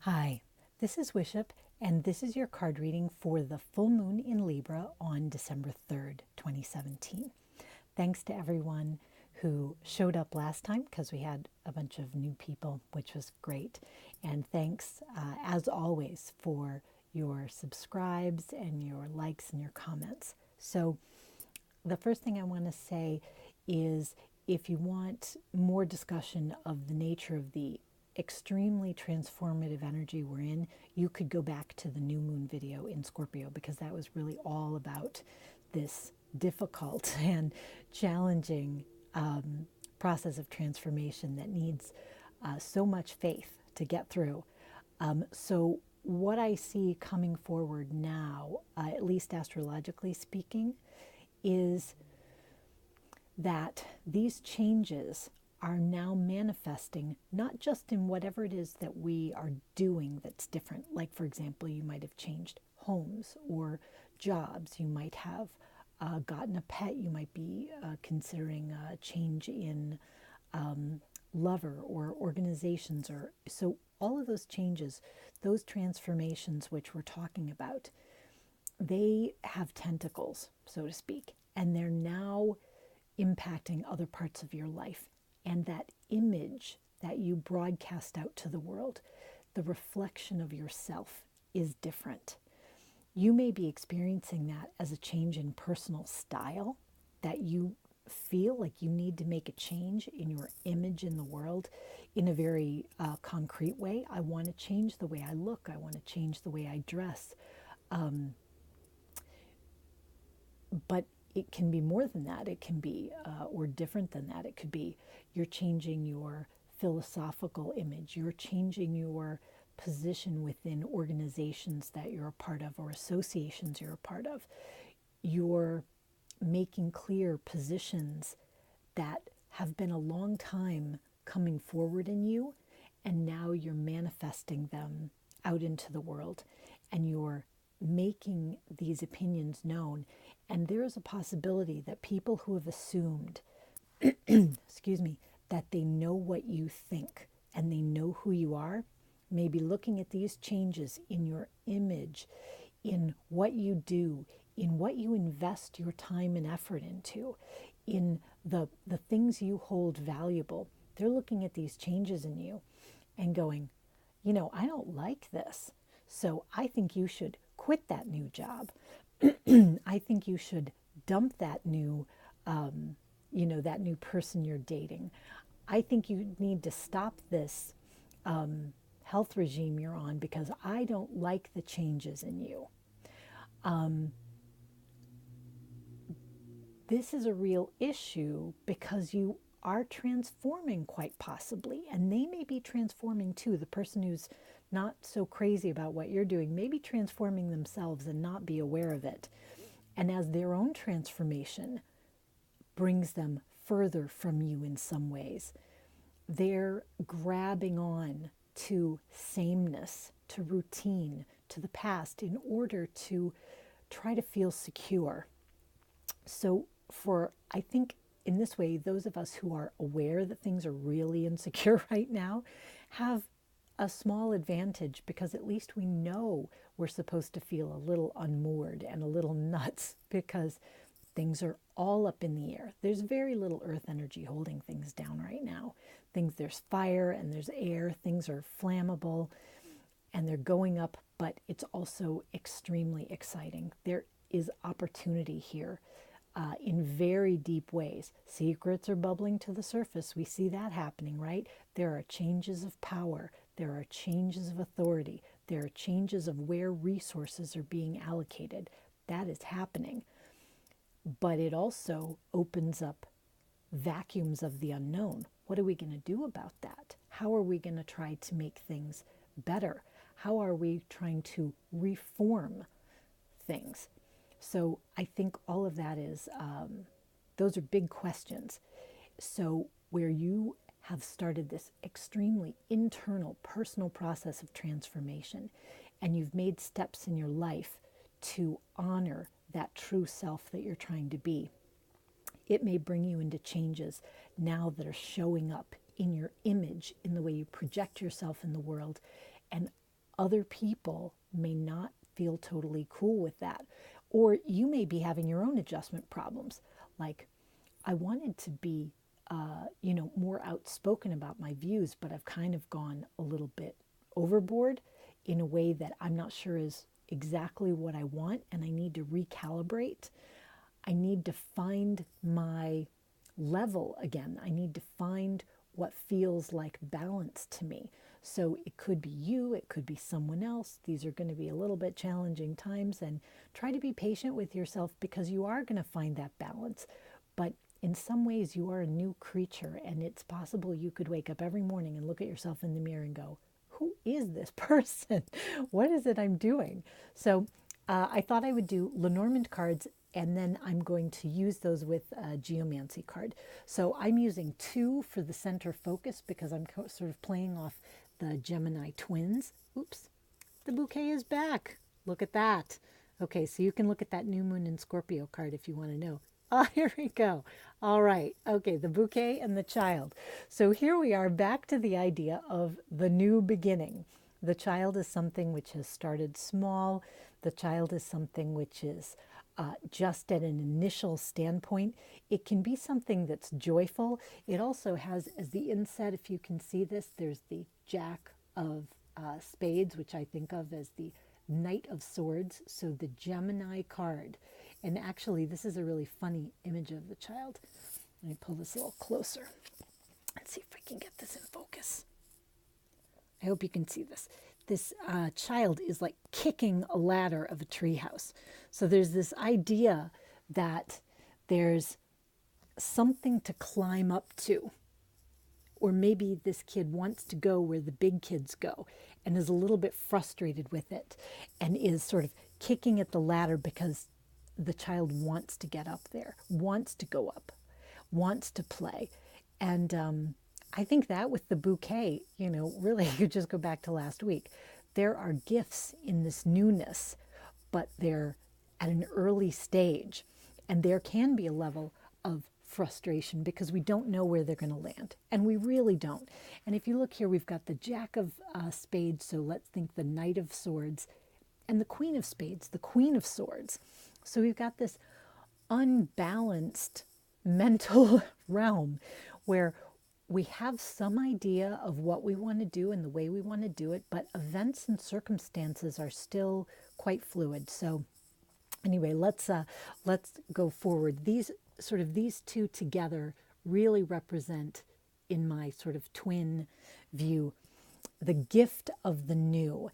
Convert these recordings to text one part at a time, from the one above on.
Hi, this is Wishop, and this is your card reading for the full moon in Libra on December 3rd, 2017. Thanks to everyone who showed up last time because we had a bunch of new people, which was great. And thanks, as always, for your subscribes and your likes and your comments. So, the first thing I want to say is if you want more discussion of the nature of the extremely transformative energy we're in, you could go back to the new moon video in Scorpio because that was really all about this difficult and challenging process of transformation that needs so much faith to get through. So what I see coming forward now, at least astrologically speaking, is that these changes are now manifesting not just in whatever it is that we are doing that's different. Like, for example, you might have changed homes or jobs. You might have gotten a pet. You might be considering a change in lover or organizations. Or so all of those changes, those transformations which we're talking about, they have tentacles, so to speak, and they're now impacting other parts of your life. And that image that you broadcast out to the world, the reflection of yourself, is different. You may be experiencing that as a change in personal style, that you feel like you need to make a change in your image in the world in a very concrete way. I want to change the way I look. I want to change the way I dress. But it can be more than that. It can be, or different than that. It could be you're changing your philosophical image. You're changing your position within organizations that you're a part of or associations you're a part of. You're making clear positions that have been a long time coming forward in you, and now you're manifesting them out into the world, and you're making these opinions known. And there is a possibility that people who have assumed, excuse me, that they know what you think and they know who you are, may be looking at these changes in your image, in what you do, in what you invest your time and effort into, in the things you hold valuable. They're looking at these changes in you and going, I don't like this. So I think you should quit that new job. I think you should dump that new, that new person you're dating. I think you need to stop this health regime you're on because I don't like the changes in you. This is a real issue because you are transforming quite possibly, and they may be transforming too. The person who's not so crazy about what you're doing may be transforming themselves and not be aware of it. And as their own transformation brings them further from you in some ways, they're grabbing on to sameness, to routine, to the past in order to try to feel secure. So I think in this way, those of us who are aware that things are really insecure right now have a small advantage because at least we know we're supposed to feel a little unmoored and a little nuts because things are all up in the air. There's very little earth energy holding things down right now. There's fire and there's air. Things are flammable and they're going up, but it's also extremely exciting. There is opportunity here. In very deep ways. Secrets are bubbling to the surface. We see that happening, right? There are changes of power. There are changes of authority. There are changes of where resources are being allocated. That is happening. But it also opens up vacuums of the unknown. What are we going to do about that? How are we going to try to make things better? How are we trying to reform things? So I think all of that is, those are big questions. So where you have started this extremely internal, personal process of transformation, and you've made steps in your life to honor that true self that you're trying to be, it may bring you into changes now that are showing up in your image, in the way you project yourself in the world, and other people may not feel totally cool with that. Or you may be having your own adjustment problems. Like, I wanted to be, more outspoken about my views, but I've kind of gone a little bit overboard in a way that I'm not sure is exactly what I want, and I need to recalibrate. I need to find my level again. I need to find what feels like balance to me. So it could be you, it could be someone else. These are going to be a little bit challenging times, and try to be patient with yourself because you are going to find that balance. But in some ways, you are a new creature, and it's possible you could wake up every morning and look at yourself in the mirror and go, who is this person? What is it I'm doing? So I thought I would do Lenormand cards, and then I'm going to use those with a Geomancy card. So I'm using 2 for the center focus because I'm sort of playing off the Gemini twins. Oops, the bouquet is back. Look at that. Okay, so you can look at that new moon in Scorpio card if you want to know. Oh, here we go. All right. Okay, the bouquet and the child. So here we are back to the idea of the new beginning. The child is something which has started small. The child is something which is just at an initial standpoint. It can be something that's joyful. It also has, as the inset, if you can see this, there's the Jack of Spades, which I think of as the Knight of Swords. So the Gemini card. And actually, this is a really funny image of the child. Let me pull this a little closer. Let's see if I can get this in focus. I hope you can see this. This child is like kicking a ladder of a treehouse. So there's this idea that there's something to climb up to. Or maybe this kid wants to go where the big kids go and is a little bit frustrated with it and is sort of kicking at the ladder because the child wants to get up there, wants to go up, wants to play. And I think that with the bouquet, really, you just go back to last week. There are gifts in this newness, but they're at an early stage. And there can be a level of frustration because we don't know where they're going to land. And we really don't. And if you look here, we've got the Jack of Spades. So let's think the Knight of Swords and the Queen of Spades, the Queen of Swords. So we've got this unbalanced mental realm where we have some idea of what we want to do and the way we want to do it, but events and circumstances are still quite fluid. So anyway, let's go forward. These 2 together really represent, in my sort of twin view, the gift of the new.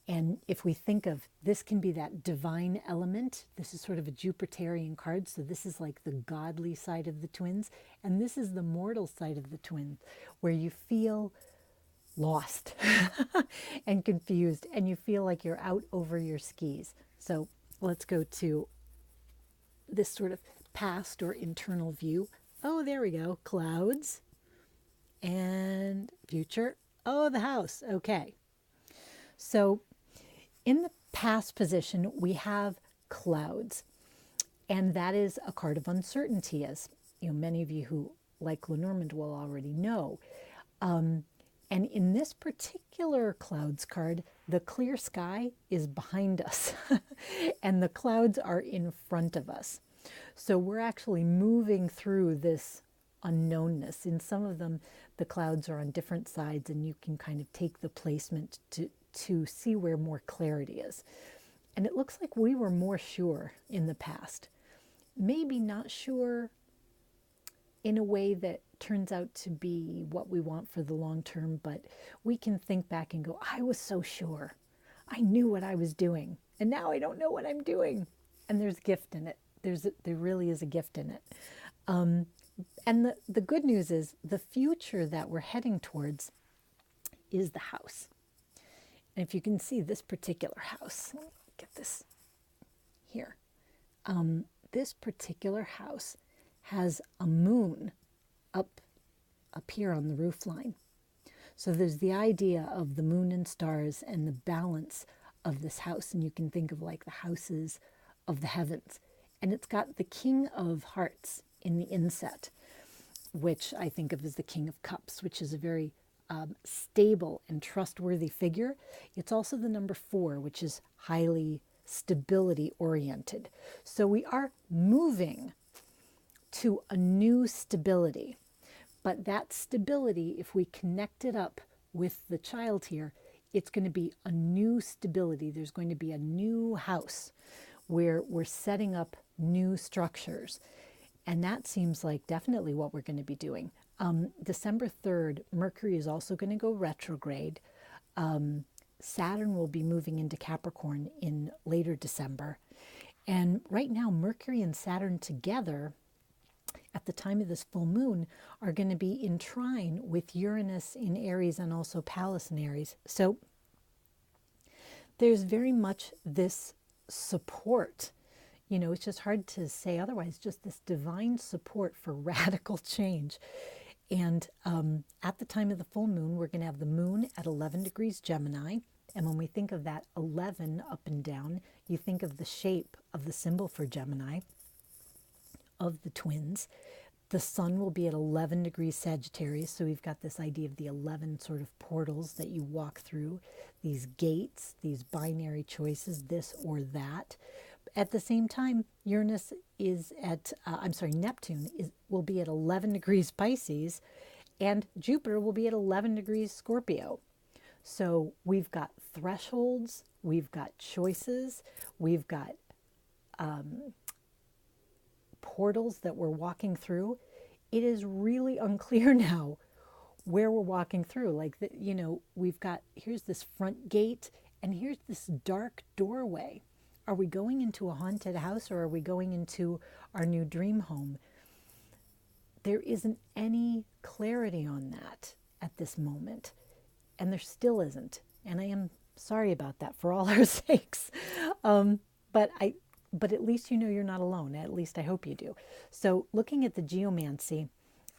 And if we think of this, can be that divine element. This is sort of a Jupiterian card. So this is like the godly side of the twins. And this is the mortal side of the twins, where you feel lost and confused and you feel like you're out over your skis. So let's go to this sort of past or internal view. Oh, there we go. Clouds and future. Oh, the house. Okay. So in the past position, we have clouds, and that is a card of uncertainty, as many of you who like Lenormand will already know. And in this particular clouds card, the clear sky is behind us, and the clouds are in front of us. So we're actually moving through this unknownness. In some of them, the clouds are on different sides, and you can kind of take the placement to see where more clarity is. And it looks like we were more sure in the past. Maybe not sure in a way that turns out to be what we want for the long term, but we can think back and go, I was so sure. I knew what I was doing, and now I don't know what I'm doing. And there's a gift in it. There really is a gift in it. And the good news is the future that we're heading towards is the house. And if you can see this particular house, let me get this here. This particular house has a moon up here on the roof line. So there's the idea of the moon and stars and the balance of this house. And you can think of like the houses of the heavens. And it's got the King of Hearts in the inset, which I think of as the King of Cups, which is a very stable and trustworthy figure. It's also the number 4, which is highly stability oriented. So we are moving to a new stability. But that stability, if we connect it up with the child here, it's going to be a new stability. There's going to be a new house where we're setting up new structures. And that seems like definitely what we're going to be doing. December 3rd, Mercury is also going to go retrograde. Saturn will be moving into Capricorn in later December. And right now, Mercury and Saturn together at the time of this full moon are going to be in trine with Uranus in Aries and also Pallas in Aries. So there's very much this support. You know, it's just hard to say otherwise, just this divine support for radical change. And at the time of the full moon, we're going to have the moon at 11 degrees Gemini. And when we think of that 11 up and down, you think of the shape of the symbol for Gemini, of the twins. The sun will be at 11 degrees Sagittarius. So we've got this idea of the 11 sort of portals that you walk through, these gates, these binary choices, this or that. At the same time, Uranus is at, Neptune will be at 11 degrees Pisces, and Jupiter will be at 11 degrees Scorpio. So we've got thresholds, we've got choices, we've got portals that we're walking through. It is really unclear now where we're walking through. Like, we've got, here's this front gate, and here's this dark doorway. Are we going into a haunted house, or are we going into our new dream home? There isn't any clarity on that at this moment, and there still isn't. And I am sorry about that for all our sakes. But at least you know you're not alone. At least I hope you do. So looking at the geomancy,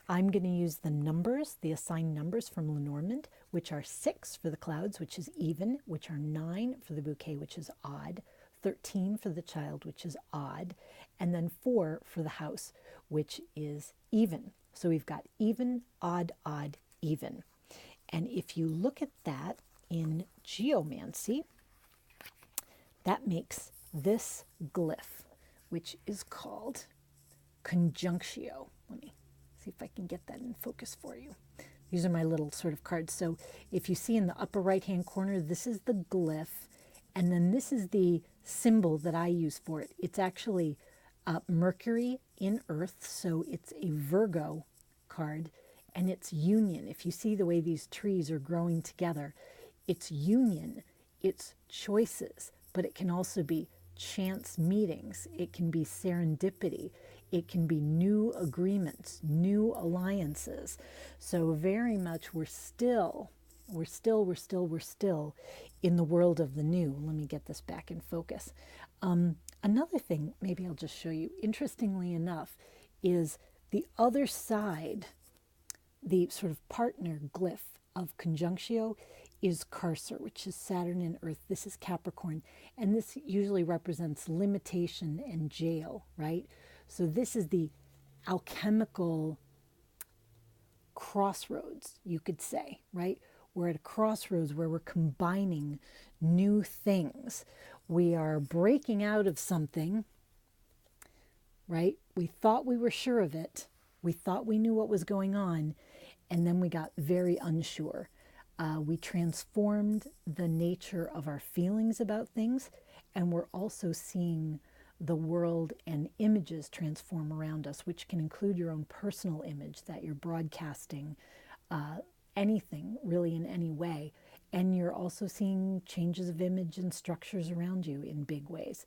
I'm going to use the numbers, the assigned numbers from Lenormand, which are 6 for the clouds, which is even, which are 9 for the bouquet, which is odd, 13 for the child, which is odd, and then 4 for the house, which is even. So we've got even, odd, odd, even. And if you look at that in geomancy, that makes this glyph, which is called conjunctio. Let me see if I can get that in focus for you. These are my little sort of cards. So if you see in the upper right hand corner, this is the glyph, and then this is the symbol that I use for it. It's actually Mercury in Earth, so it's a Virgo card, and it's union. If you see the way these trees are growing together, it's union, it's choices, but it can also be chance meetings, it can be serendipity, it can be new agreements, new alliances. So very much we're still in the world of the new. Let me get this back in focus. Another thing, maybe I'll just show you, interestingly enough, is the other side, the sort of partner glyph of conjunctio is Cursor, which is Saturn and Earth. This is Capricorn, and this usually represents limitation and jail, right? So this is the alchemical crossroads, you could say, right? We're at a crossroads where we're combining new things. We are breaking out of something, right? We thought we were sure of it. We thought we knew what was going on, and then we got very unsure. We transformed the nature of our feelings about things, and we're also seeing the world and images transform around us, which can include your own personal image that you're broadcasting, anything really in any way. And you're also seeing changes of image and structures around you in big ways.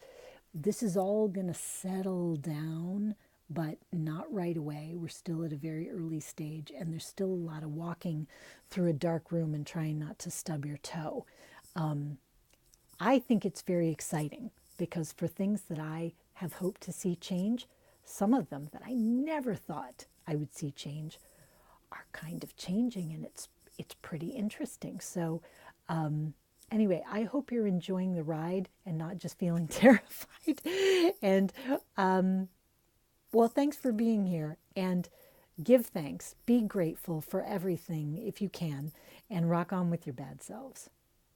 This is all going to settle down, but not right away. We're still at a very early stage, and there's still a lot of walking through a dark room and trying not to stub your toe. I think it's very exciting because for things that I have hoped to see change, some of them that I never thought I would see change are kind of changing, and it's pretty interesting. So anyway, I hope you're enjoying the ride and not just feeling terrified. And well, thanks for being here. And Give thanks, be grateful for everything if you can, and rock on with your bad selves.